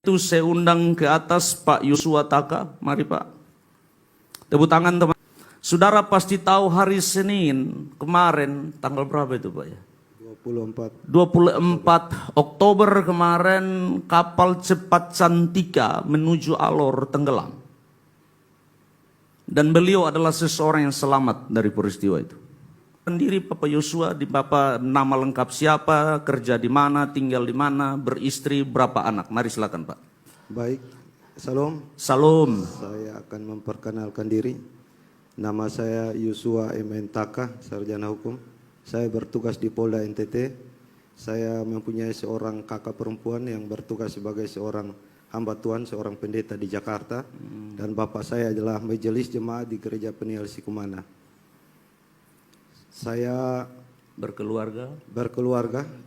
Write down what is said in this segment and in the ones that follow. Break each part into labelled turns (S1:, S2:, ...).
S1: Itu saya undang ke atas Pak Yosua Taka. Mari Pak. Tepuk tangan teman. Saudara pasti tahu hari Senin kemarin, tanggal berapa itu Pak ya? 24 Oktober kemarin kapal cepat Cantika menuju Alor tenggelam. Dan beliau adalah seseorang yang selamat dari peristiwa itu. Pendiri Bapak Yosua, di Bapak nama lengkap siapa, kerja di mana, tinggal di mana, beristri, berapa anak. Mari silakan Pak.
S2: Baik, salam.
S1: Salam.
S2: Saya akan memperkenalkan diri. Nama saya Yosua M.N. Taka, sarjana hukum. Saya bertugas di Polda NTT. Saya mempunyai seorang kakak perempuan yang bertugas sebagai seorang hamba Tuhan, seorang pendeta di Jakarta. Dan bapak saya adalah majelis jemaat di Gereja Peniel Sikumana. Saya berkeluarga,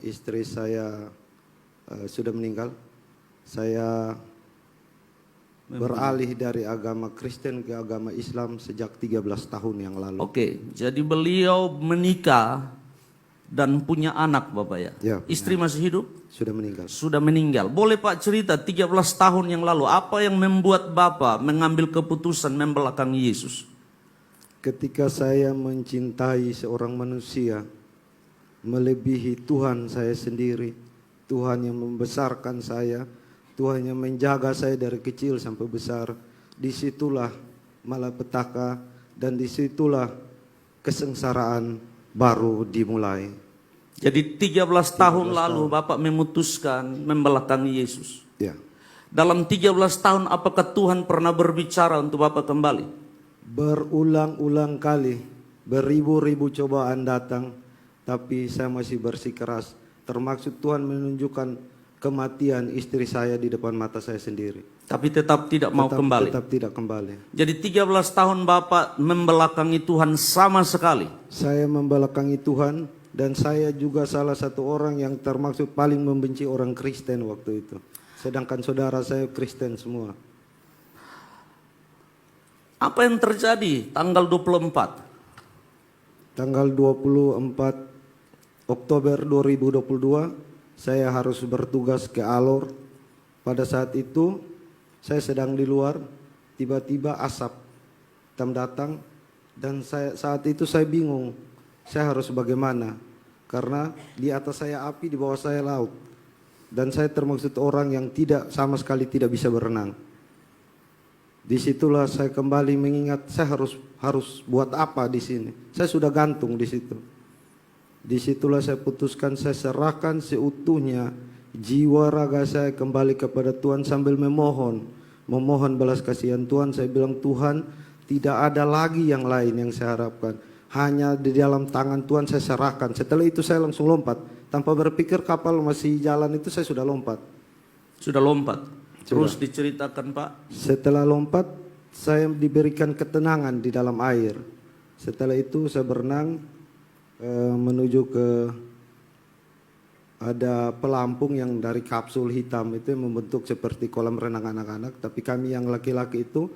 S2: istri saya sudah meninggal. Saya beralih dari agama Kristen ke agama Islam sejak 13 tahun yang lalu.
S1: Oke, jadi beliau menikah dan punya anak Bapak ya?
S2: Ya,
S1: istri masih hidup?
S2: Sudah meninggal.
S1: Sudah meninggal. Boleh Pak cerita 13 tahun yang lalu, apa yang membuat Bapak mengambil keputusan membelakangi Yesus?
S2: Ketika saya mencintai seorang manusia melebihi Tuhan saya sendiri, Tuhan yang membesarkan saya, Tuhan yang menjaga saya dari kecil sampai besar, disitulah malapetaka dan disitulah kesengsaraan baru dimulai.
S1: Jadi 13 tahun lalu Bapak memutuskan membelakangi Yesus.
S2: Ya.
S1: Dalam 13 tahun apakah Tuhan pernah berbicara untuk Bapak kembali?
S2: Berulang-ulang kali, beribu-ribu cobaan datang, tapi saya masih bersikeras. Termaksud Tuhan menunjukkan kematian istri saya di depan mata saya sendiri.
S1: Tapi tetap tidak mau kembali.
S2: Tetap tidak kembali.
S1: Jadi 13 tahun Bapak membelakangi Tuhan sama sekali.
S2: Saya membelakangi Tuhan dan saya juga salah satu orang yang termaksud paling membenci orang Kristen waktu itu. Sedangkan saudara saya Kristen semua.
S1: Apa yang terjadi tanggal 24?
S2: Tanggal 24 Oktober 2022 saya harus bertugas ke Alor. Pada saat itu saya sedang di luar, tiba-tiba asap hitam datang dan saat itu saya bingung. Saya harus bagaimana? Karena di atas saya api, di bawah saya laut. Dan saya termaksud orang yang sama sekali tidak bisa berenang. Disitulah saya kembali mengingat saya harus buat apa di sini. Saya sudah gantung di situ. Disitulah saya putuskan, saya serahkan seutuhnya jiwa raga saya kembali kepada Tuhan sambil memohon belas kasihan Tuhan. Saya bilang, Tuhan, tidak ada lagi yang lain yang saya harapkan. Hanya di dalam tangan Tuhan saya serahkan. Setelah itu saya langsung lompat. Tanpa berpikir kapal masih jalan itu saya sudah lompat.
S1: Sudah lompat. Terus diceritakan Pak.
S2: Setelah lompat, saya diberikan ketenangan di dalam air. Setelah itu saya berenang menuju ke ada pelampung yang dari kapsul hitam itu yang membentuk seperti kolam renang anak-anak. Tapi kami yang laki-laki itu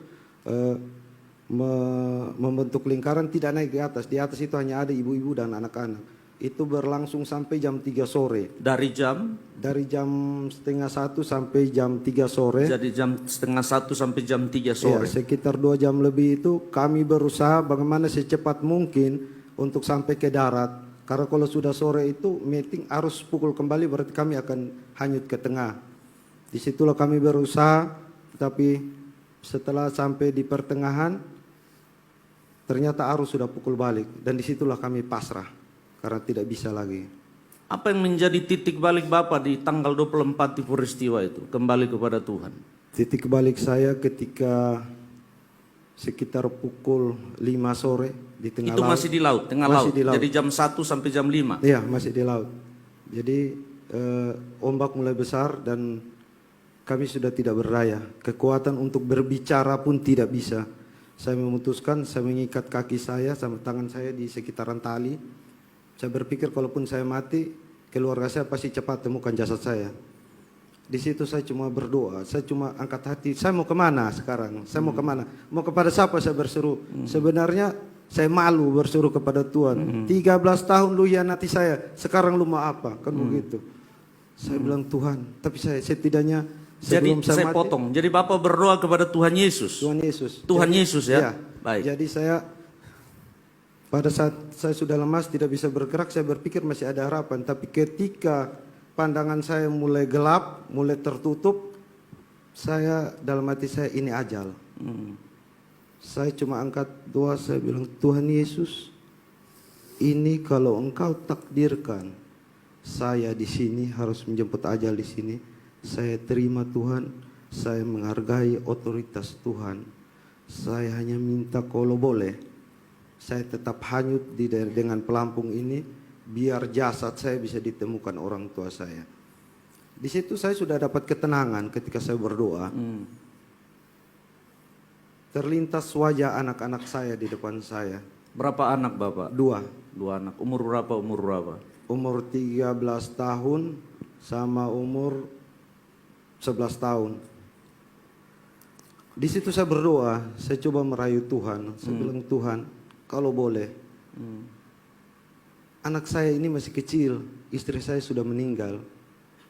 S2: membentuk lingkaran, tidak naik ke atas. Di atas itu hanya ada ibu-ibu dan anak-anak. Itu berlangsung sampai jam 3 sore.
S1: Dari jam?
S2: Dari jam 12:30 sampai jam 3 sore.
S1: Jadi jam 12:30 sampai jam 3 sore.
S2: Ya, sekitar 2 jam lebih itu kami berusaha bagaimana secepat mungkin untuk sampai ke darat. Karena kalau sudah sore itu meeting harus pukul kembali, berarti kami akan hanyut ke tengah. Disitulah kami berusaha, tapi setelah sampai di pertengahan ternyata arus sudah pukul balik. Dan disitulah kami pasrah. Karena tidak bisa lagi.
S1: Apa yang menjadi titik balik Bapak di tanggal 24 di peristiwa itu? Kembali kepada Tuhan.
S2: Titik balik saya ketika sekitar pukul 5 sore di tengah
S1: itu
S2: laut.
S1: Masih di laut, tengah
S2: masih
S1: laut.
S2: Di laut.
S1: Jadi jam 1 sampai jam 5?
S2: Iya, masih di laut. Jadi ombak mulai besar dan kami sudah tidak berdaya. Kekuatan untuk berbicara pun tidak bisa. Saya memutuskan, saya mengikat kaki saya sama tangan saya di sekitaran tali. Saya berpikir kalaupun saya mati, keluarga saya pasti cepat temukan jasad saya. Di situ saya cuma berdoa, saya cuma angkat hati, saya mau kemana sekarang? Saya mau kemana? Mau kepada siapa saya berseru? Sebenarnya saya malu berseru kepada Tuhan. 13 tahun lu hianati saya, sekarang lu mau apa? Kan begitu. Saya bilang, Tuhan, tapi saya setidaknya
S1: Jadi
S2: Sebelum
S1: saya
S2: mati,
S1: potong. Jadi Bapak berdoa kepada Tuhan Yesus.
S2: Tuhan Yesus.
S1: Tuhan
S2: Jadi-
S1: Yesus ya.
S2: Iya.
S1: Baik.
S2: Jadi saya pada saat saya sudah lemas tidak bisa bergerak, saya berpikir masih ada harapan. Tapi ketika pandangan saya mulai gelap, mulai tertutup, saya dalam hati saya ini ajal. Saya cuma angkat doa, saya bilang, Tuhan Yesus, ini kalau Engkau takdirkan saya di sini harus menjemput ajal di sini, saya terima Tuhan, saya menghargai otoritas Tuhan. Saya hanya minta kalau boleh, saya tetap hanyut dengan pelampung ini, biar jasad saya bisa ditemukan orang tua saya. Di situ saya sudah dapat ketenangan ketika saya berdoa. Terlintas wajah anak-anak saya di depan saya.
S1: Berapa anak Bapak?
S2: Dua.
S1: Dua anak. Umur berapa? Umur berapa?
S2: Umur 13 tahun sama umur 11 tahun. Di situ saya berdoa, saya coba merayu Tuhan. Saya bilang, Tuhan, kalau boleh, anak saya ini masih kecil, istri saya sudah meninggal.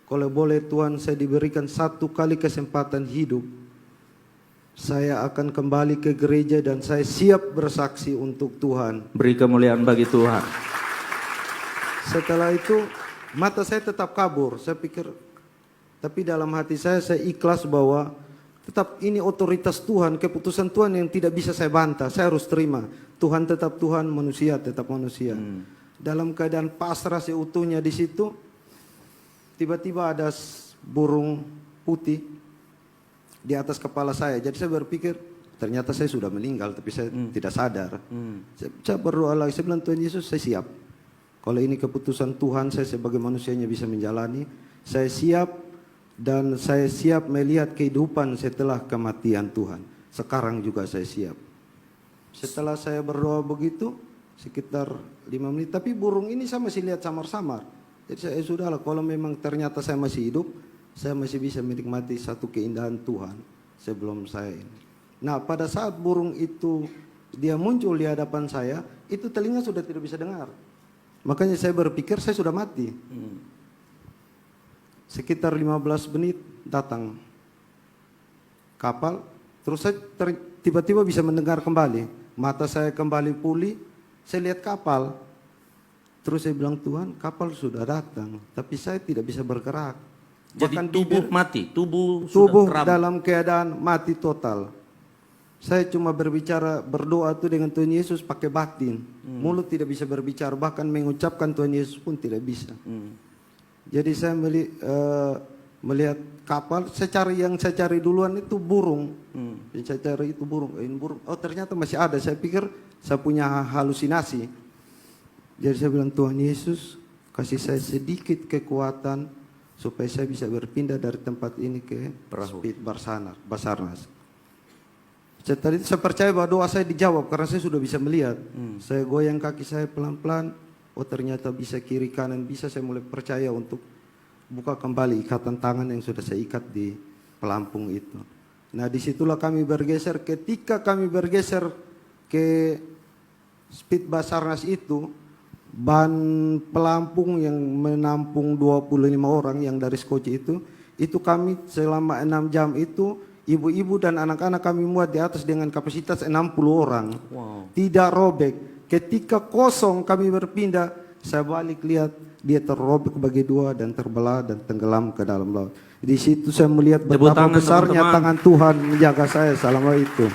S2: Kalau boleh Tuhan, saya diberikan satu kali kesempatan hidup. Saya akan kembali ke gereja dan saya siap bersaksi untuk Tuhan.
S1: Beri kemuliaan bagi Tuhan.
S2: Setelah itu mata saya tetap kabur. Saya pikir, tapi dalam hati saya ikhlas bahwa tetap ini otoritas Tuhan, keputusan Tuhan yang tidak bisa saya bantah. Saya harus terima. Tuhan tetap Tuhan, manusia tetap manusia. Dalam keadaan pasrah seutuhnya di situ, tiba-tiba ada burung putih di atas kepala saya. Jadi saya berpikir ternyata saya sudah meninggal, tapi saya tidak sadar. Saya berdoa lagi, saya bilang, Tuhan Yesus, saya siap. Kalau ini keputusan Tuhan, saya sebagai manusianya bisa menjalani. Saya siap dan saya siap melihat kehidupan setelah kematian Tuhan. Sekarang juga saya siap. Setelah saya berdoa begitu, sekitar 5 menit, tapi burung ini saya masih lihat samar-samar. Jadi saya sudahlah, kalau memang ternyata saya masih hidup, saya masih bisa menikmati satu keindahan Tuhan sebelum saya ini. Nah, pada saat burung itu dia muncul di hadapan saya, itu telinga sudah tidak bisa dengar. Makanya saya berpikir saya sudah mati. Sekitar 15 menit datang kapal, terus saya tiba-tiba bisa mendengar kembali. Mata saya kembali pulih, saya lihat kapal. Terus saya bilang, Tuhan, kapal sudah datang, tapi saya tidak bisa bergerak.
S1: Jadi
S2: Bahkan
S1: tubuh
S2: bibir-
S1: mati, tubuh
S2: tubuh
S1: sudah kram.
S2: dalam keadaan mati total. Saya cuma berbicara, berdoa tuh dengan Tuhan Yesus pakai batin. Mulut tidak bisa berbicara, bahkan mengucapkan Tuhan Yesus pun tidak bisa. Jadi saya melihat kapal, yang saya cari duluan itu burung. Yang saya cari itu burung. Ini burung. Oh, ternyata masih ada. Saya pikir saya punya halusinasi. Jadi saya bilang, Tuhan Yesus, kasih saya sedikit kekuatan supaya saya bisa berpindah dari tempat ini ke Speed Basarnas. Setelah itu saya percaya bahwa doa saya dijawab karena saya sudah bisa melihat. Saya goyang kaki saya pelan-pelan. Oh, ternyata bisa kiri kanan, bisa. Saya mulai percaya untuk buka kembali ikatan tangan yang sudah saya ikat di pelampung itu. Nah, disitulah kami bergeser. Ketika kami bergeser ke Speed Basarnas itu, ban pelampung yang menampung 25 orang yang dari Skocie itu kami selama 6 jam itu, ibu-ibu dan anak-anak kami muat di atas dengan kapasitas 60 orang.
S1: Wow.
S2: Tidak robek. Ketika kosong kami berpindah, saya balik lihat dia terrobek bagi dua dan terbelah dan tenggelam ke dalam laut. Di situ saya melihat
S1: Tepuk
S2: betapa
S1: tangan,
S2: besarnya
S1: teman-teman.
S2: tangan Tuhan menjaga saya selama itu.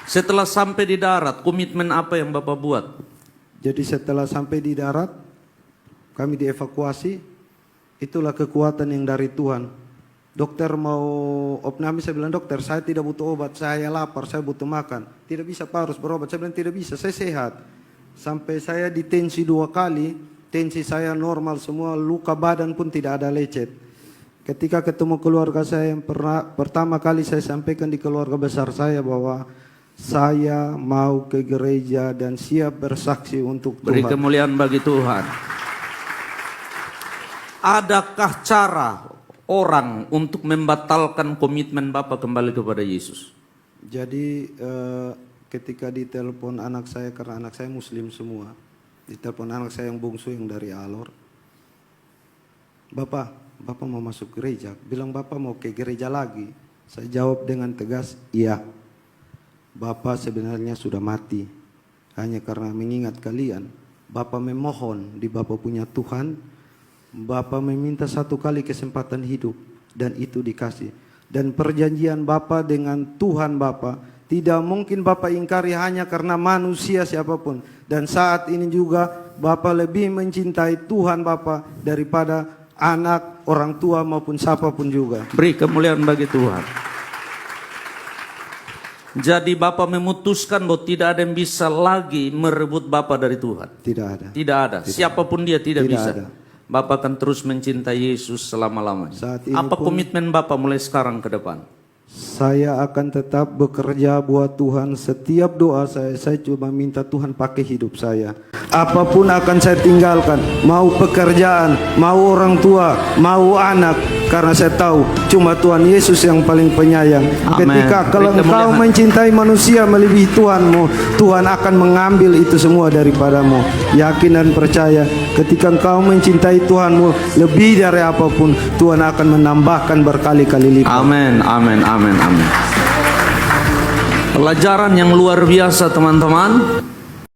S1: Setelah sampai di darat, komitmen apa yang Bapak buat?
S2: Jadi setelah sampai di darat, kami dievakuasi. Itulah kekuatan yang dari Tuhan. Dokter mau opname, saya bilang, dokter, saya tidak butuh obat, saya lapar, saya butuh makan. Tidak bisa Pak, harus berobat. Saya bilang, tidak bisa, saya sehat. Sampai saya ditensi 2 kali, tensi saya normal semua, luka badan pun tidak ada lecet. Ketika ketemu keluarga saya yang pertama kali saya sampaikan di keluarga besar saya bahwa saya mau ke gereja dan siap bersaksi untuk
S1: Beri
S2: Tuhan.
S1: kemuliaan bagi Tuhan. Adakah cara orang untuk membatalkan komitmen Bapak kembali kepada Yesus?
S2: Jadi ketika ditelepon anak saya, karena anak saya muslim semua, ditelepon anak saya yang bungsu yang dari Alor, Bapak, Bapak mau masuk gereja. Bilang Bapak mau ke gereja lagi. Saya jawab dengan tegas, iya. Bapak sebenarnya sudah mati. Hanya karena mengingat kalian. Bapak memohon di Bapak punya Tuhan. Bapak meminta satu kali kesempatan hidup. Dan itu dikasih. Dan perjanjian Bapak dengan Tuhan Bapak tidak mungkin Bapak ingkari hanya karena manusia siapapun. Dan saat ini juga Bapak lebih mencintai Tuhan Bapak daripada anak, orang tua maupun siapapun juga.
S1: Beri kemuliaan bagi Tuhan. Jadi Bapak memutuskan bahwa tidak ada yang bisa lagi merebut Bapak dari Tuhan.
S2: Tidak ada.
S1: Tidak ada. Siapapun dia tidak
S2: Tidak
S1: bisa.
S2: ada.
S1: Bapak akan terus mencintai Yesus selama-lamanya.
S2: Saat ini
S1: Apa
S2: pun-
S1: komitmen Bapak mulai sekarang ke depan?
S2: Saya akan tetap bekerja buat Tuhan. Setiap doa saya cuma minta Tuhan pakai hidup saya. Apapun akan saya tinggalkan. Mau pekerjaan, mau orang tua, mau anak. Karena saya tahu cuma Tuhan Yesus yang paling penyayang.
S1: Amin.
S2: Ketika kalau
S1: Beri
S2: engkau
S1: kemuliaan.
S2: mencintai manusia melebihi Tuhanmu, Tuhan akan mengambil itu semua daripadamu. Yakin dan percaya, ketika engkau mencintai Tuhanmu lebih dari apapun, Tuhan akan menambahkan berkali-kali lipat.
S1: Amin, amin, amin, amin. Pelajaran yang luar biasa teman-teman.